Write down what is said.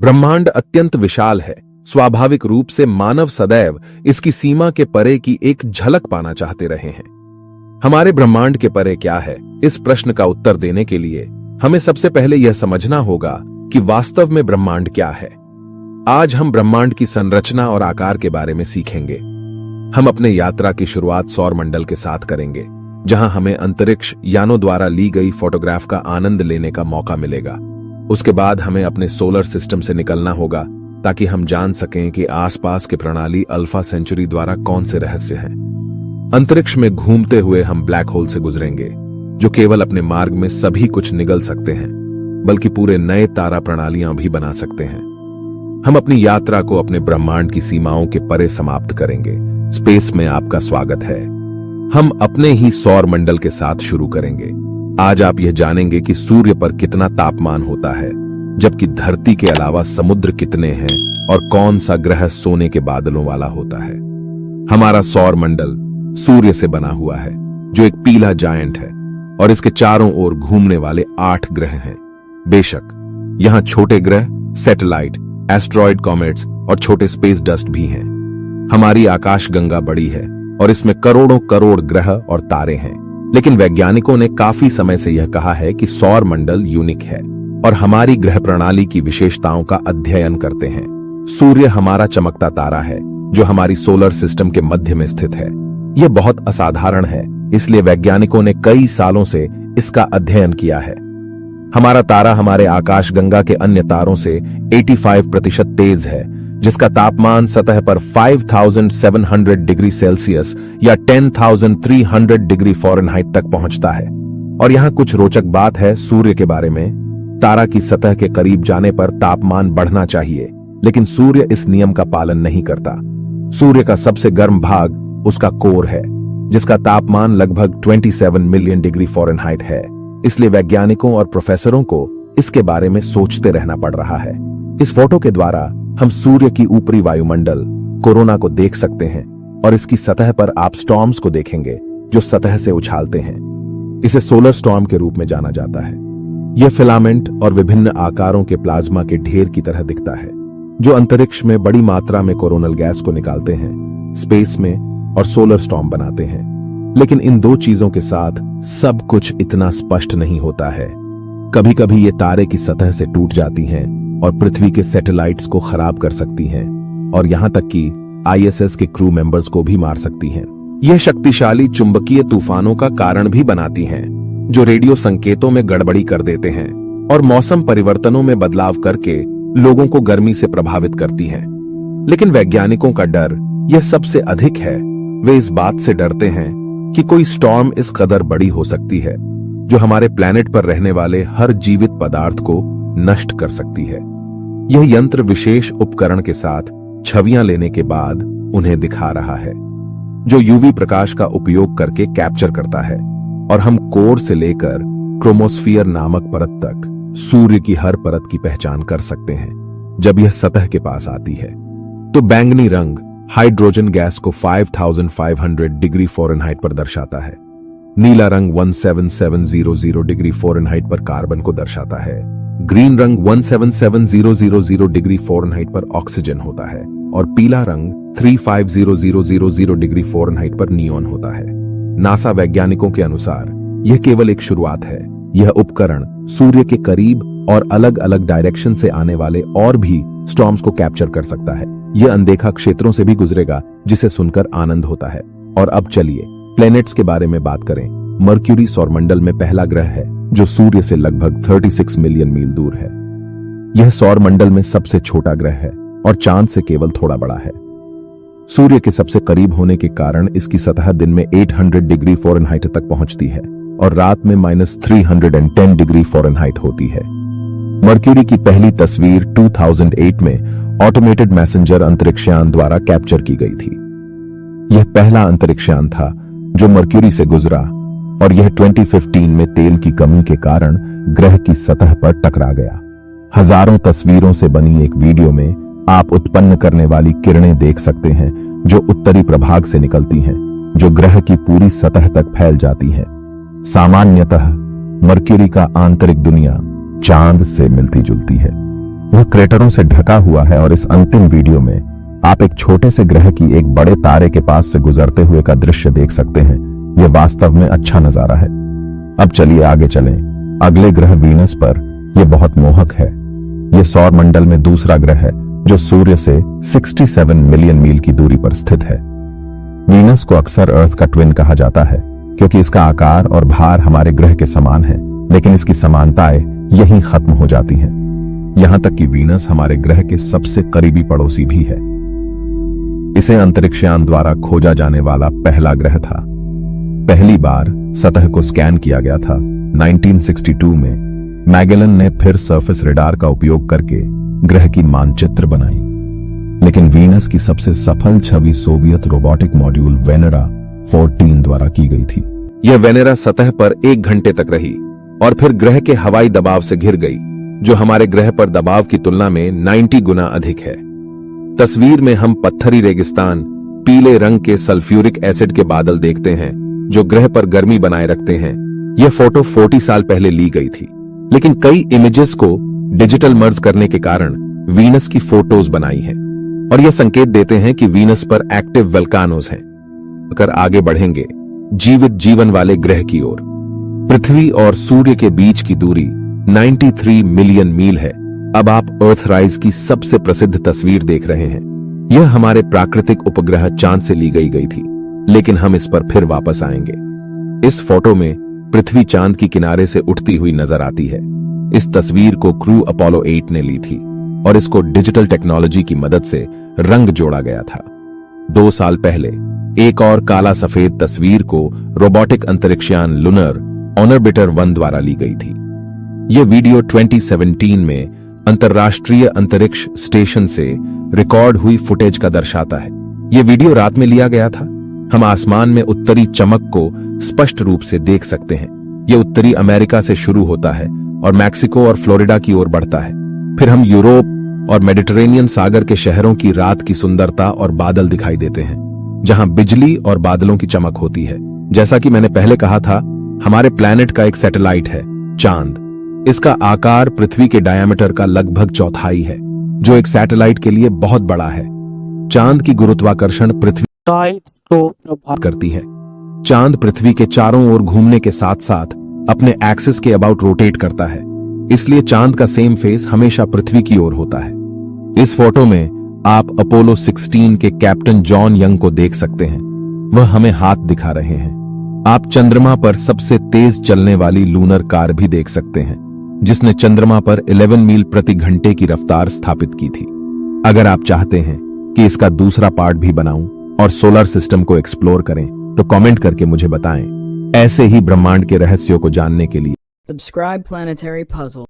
ब्रह्मांड अत्यंत विशाल है। स्वाभाविक रूप से मानव सदैव इसकी सीमा के परे की एक झलक पाना चाहते रहे हैं। हमारे ब्रह्मांड के परे क्या है, इस प्रश्न का उत्तर देने के लिए हमें सबसे पहले यह समझना होगा कि वास्तव में ब्रह्मांड क्या है। आज हम ब्रह्मांड की संरचना और आकार के बारे में सीखेंगे। हम अपने यात्रा की शुरुआत सौर मंडल के साथ करेंगे, जहां हमें अंतरिक्ष यानों द्वारा ली गई फोटोग्राफ का आनंद लेने का मौका मिलेगा। उसके बाद हमें अपने सोलर सिस्टम से निकलना होगा ताकि हम जान सकें कि आसपास की प्रणाली अल्फा सेंचुरी द्वारा कौन से रहस्य हैं। अंतरिक्ष में घूमते हुए हम ब्लैक होल से गुजरेंगे, जो केवल अपने मार्ग में सभी कुछ निगल सकते हैं, बल्कि पूरे नए तारा प्रणालियां भी बना सकते हैं। हम अपनी यात्रा को अपने ब्रह्मांड की सीमाओं के परे समाप्त करेंगे। स्पेस में आपका स्वागत है। हम अपने ही सौर मंडल के साथ शुरू करेंगे। आज आप यह जानेंगे कि सूर्य पर कितना तापमान होता है, जबकि धरती के अलावा समुद्र कितने हैं और कौन सा ग्रह सोने के बादलों वाला होता है। हमारा सौर मंडल सूर्य से बना हुआ है, जो एक पीला जायंट है, और इसके चारों ओर घूमने वाले 8 ग्रह हैं। बेशक यहां छोटे ग्रह, सैटेलाइट, एस्ट्रॉयड, कॉमेट्स और छोटे स्पेस डस्ट भी हैं। हमारी आकाशगंगा बड़ी है और इसमें करोड़ों करोड़ ग्रह और तारे हैं, लेकिन वैज्ञानिकों ने काफी समय से यह कहा है कि सौर मंडल यूनिक है और हमारी ग्रह प्रणाली की विशेषताओं का अध्ययन करते हैं। सूर्य हमारा चमकता तारा है, जो हमारी सोलर सिस्टम के मध्य में स्थित है। यह बहुत असाधारण है, इसलिए वैज्ञानिकों ने कई सालों से इसका अध्ययन किया है। हमारा तारा हमारे आकाशगंगा के अन्य तारों से 85% तेज है, जिसका तापमान सतह पर 5700 डिग्री सेल्सियस या 10,300 डिग्री फ़ारेनहाइट तक पहुंचता है। और यहां कुछ रोचक बात है सूर्य के बारे में। तारा की सतह के करीब जाने पर तापमान बढ़ना चाहिए, लेकिन सूर्य इस नियम का पालन नहीं करता। सूर्य का सबसे गर्म भाग उसका कोर है, जिसका तापमान लगभग 27 मिलियन डिग्री फ़ारेनहाइट है। इसलिए वैज्ञानिकों और प्रोफेसरों को इसके बारे में सोचते रहना पड़ रहा है। इस फोटो के द्वारा हम सूर्य की ऊपरी वायुमंडल कोरोना को देख सकते हैं, और इसकी सतह पर आप स्टॉर्म्स को देखेंगे जो सतह से उछालते हैं। इसे सोलर स्टॉर्म के रूप में जाना जाता है। यह फिलामेंट और विभिन्न आकारों के प्लाज्मा के ढेर की तरह दिखता है, जो अंतरिक्ष में बड़ी मात्रा में कोरोनल गैस को निकालते हैं, स्पेस में, और सोलर स्टॉर्म बनाते हैं। लेकिन इन दो चीजों के साथ सब कुछ इतना स्पष्ट नहीं होता है। कभी कभी ये तारे की सतह से टूट जाती हैं और पृथ्वी के सैटेलाइट्स को खराब कर सकती हैं, और यहां तक कि ISS के क्रू मेंबर्स को भी मार सकती हैं। यह शक्तिशाली चुंबकीय तूफानों का कारण भी बनाती हैं, जो रेडियो संकेतों में गड़बड़ी कर देते हैं और मौसम परिवर्तनों में बदलाव करके लोगों को गर्मी से प्रभावित करती हैं। लेकिन वैज्ञानिकों का डर यह सबसे अधिक है। वे इस बात से डरते हैं कि कोई स्टॉर्म इस कदर बड़ी हो सकती है, जो हमारे प्लेनेट पर रहने वाले हर जीवित पदार्थ को नष्ट कर सकती है। यह यंत्र विशेष उपकरण के साथ छवियां लेने के बाद उन्हें दिखा रहा है, जो UV प्रकाश का उपयोग करके कैप्चर करता है, और हम कोर से लेकर क्रोमोस्फियर नामक परत तक सूर्य की हर परत की पहचान कर सकते हैं। जब यह सतह के पास आती है तो बैंगनी रंग हाइड्रोजन गैस को 5500 डिग्री फ़ारेनहाइट पर दर्शाता है। नीला रंग 17700 डिग्री फ़ारेनहाइट पर कार्बन को दर्शाता है। ग्रीन रंग 17700 डिग्री फ़ारेनहाइट पर ऑक्सीजन होता है, और पीला रंग 35000 डिग्री फ़ारेनहाइट पर नियोन होता है। नासा वैज्ञानिकों के अनुसार यह केवल एक शुरुआत है। यह उपकरण सूर्य के करीब और अलग अलग डायरेक्शन से आने वाले और भी स्टॉर्म्स को कैप्चर कर सकता है। यह अनदेखा क्षेत्रों से भी गुजरेगा, जिसे सुनकर आनंद होता है। और अब चलिए प्लैनेट्स के बारे में बात करें। मर्क्यूरी सौरमंडल में पहला ग्रह है, जो सूर्य से लगभग 36 मिलियन मील दूर है। यह सौरमंडल में सबसे छोटा ग्रह है और चांद से केवल थोड़ा बड़ा है। सूर्य के सबसे करीब होने के कारण इसकी सतह दिन में 800 डिग्री फ़ारेनहाइट तक पहुंचती है और रात में -310 डिग्री फ़ारेनहाइट होती है। मर्क्यूरी की पहली तस्वीर 2008 में ऑटोमेटेड मैसेंजर अंतरिक्षयान द्वारा कैप्चर की गई थी। यह पहला अंतरिक्षयान था जो मर्क्यूरी से गुजरा, और यह 2015 में तेल की कमी के कारण ग्रह की सतह पर टकरा गया। हजारों तस्वीरों से बनी एक वीडियो में आप उत्पन्न करने वाली किरणें देख सकते हैं, जो उत्तरी प्रभाग से निकलती हैं, जो ग्रह की पूरी सतह तक फैल जाती हैं। सामान्यतः मर्क्यूरी का आंतरिक दुनिया चांद से मिलती जुलती है। वह क्रेटरों से ढका हुआ है और इस अंतिम वीडियो में आप एक छोटे से ग्रह की एक बड़े तारे के पास से गुजरते हुए का दृश्य देख सकते हैं। यह वास्तव में अच्छा नजारा है। अब चलिए आगे चलें। अगले ग्रह वीनस पर यह बहुत मोहक है। यह सौर मंडल में दूसरा ग्रह है जो सूर्य से 67 मिलियन मील की दूरी पर स्थित है। वीनस को अक्सर अर्थ का ट्विन कहा जाता है क्योंकि इसका आकार और भार हमारे ग्रह के समान है, लेकिन इसकी समानताएं यहीं खत्म हो जाती हैं। यहां तक कि वीनस हमारे ग्रह के सबसे करीबी पड़ोसी भी है। इसे अंतरिक्षयान द्वारा खोजा जाने वाला पहला ग्रह था। पहली बार सतह को स्कैन किया गया था 1962 में। मैगेलन ने फिर सरफेस रेडार का उपयोग करके ग्रह की मानचित्र बनाई, लेकिन वीनस की सबसे सफल छवि सोवियत रोबोटिक मॉड्यूल वेनेरा 14 द्वारा की गई थी। यह वेनेरा सतह पर 1 घंटे तक रही और फिर ग्रह के हवाई दबाव से घिर गई, जो हमारे ग्रह पर दबाव की तुलना में 90 गुना अधिक है। तस्वीर में हम पत्थरी रेगिस्तान, पीले रंग के सल्फ्यूरिक एसिड के बादल देखते हैं जो ग्रह पर गर्मी बनाए रखते हैं। यह फोटो 40 साल पहले ली गई थी, लेकिन कई इमेजेस को डिजिटल मर्ज करने के कारण वीनस की फोटोज बनाई हैं और यह संकेत देते हैं कि वीनस पर एक्टिव वल्कानोज हैं। अगर आगे बढ़ेंगे जीवित जीवन वाले ग्रह की ओर। पृथ्वी और सूर्य के बीच की दूरी 93 मिलियन मील है। अब आप अर्थराइज की सबसे प्रसिद्ध तस्वीर देख रहे हैं। यह हमारे प्राकृतिक उपग्रह चांद से ली गई थी, लेकिन हम इस पर फिर वापस आएंगे। इस फोटो में पृथ्वी चांद की किनारे से उठती हुई नजर आती है। इस तस्वीर को क्रू अपोलो 8 ने ली थी और इसको डिजिटल टेक्नोलॉजी की मदद से रंग जोड़ा गया था। 2 साल पहले एक और काला सफेद तस्वीर को रोबोटिक अंतरिक्षयान लूनर ऑर्बिटर 1 द्वारा ली गई थी। यह वीडियो 2017 में अंतर्राष्ट्रीय अंतरिक्ष स्टेशन से रिकॉर्ड हुई फुटेज का दर्शाता है। यह वीडियो रात में लिया गया था। हम आसमान में उत्तरी चमक को स्पष्ट रूप से देख सकते हैं। यह उत्तरी अमेरिका से शुरू होता है और मैक्सिको और फ्लोरिडा की ओर बढ़ता है। फिर हम यूरोप और मेडिटरेनियन सागर के शहरों की रात की सुंदरता और बादल दिखाई देते हैं, जहां बिजली और बादलों की चमक होती है। जैसा कि मैंने पहले कहा था, हमारे प्लैनेट का एक सैटेलाइट है चांद। इसका आकार पृथ्वी के डायमीटर का लगभग चौथाई है, जो एक सैटेलाइट के लिए बहुत बड़ा है। चांद की गुरुत्वाकर्षण पृथ्वी को प्रभावित करती है। चांद पृथ्वी के चारों ओर घूमने के साथ साथ अपने एक्सिस के अबाउट रोटेट करता है, इसलिए चांद का सेम फेस हमेशा पृथ्वी की ओर होता है। इस फोटो में आप अपोलो 16 के कैप्टन जॉन यंग को देख सकते हैं। वह हमें हाथ दिखा रहे हैं। आप चंद्रमा पर सबसे तेज चलने वाली लूनर कार भी देख सकते हैं, जिसने चंद्रमा पर 11 मील प्रति घंटे की रफ्तार स्थापित की थी। अगर आप चाहते हैं कि इसका दूसरा पार्ट भी बनाऊं और सोलर सिस्टम को एक्सप्लोर करें, तो कमेंट करके मुझे बताएं। ऐसे ही ब्रह्मांड के रहस्यों को जानने के लिए Subscribe Planetary Puzzle.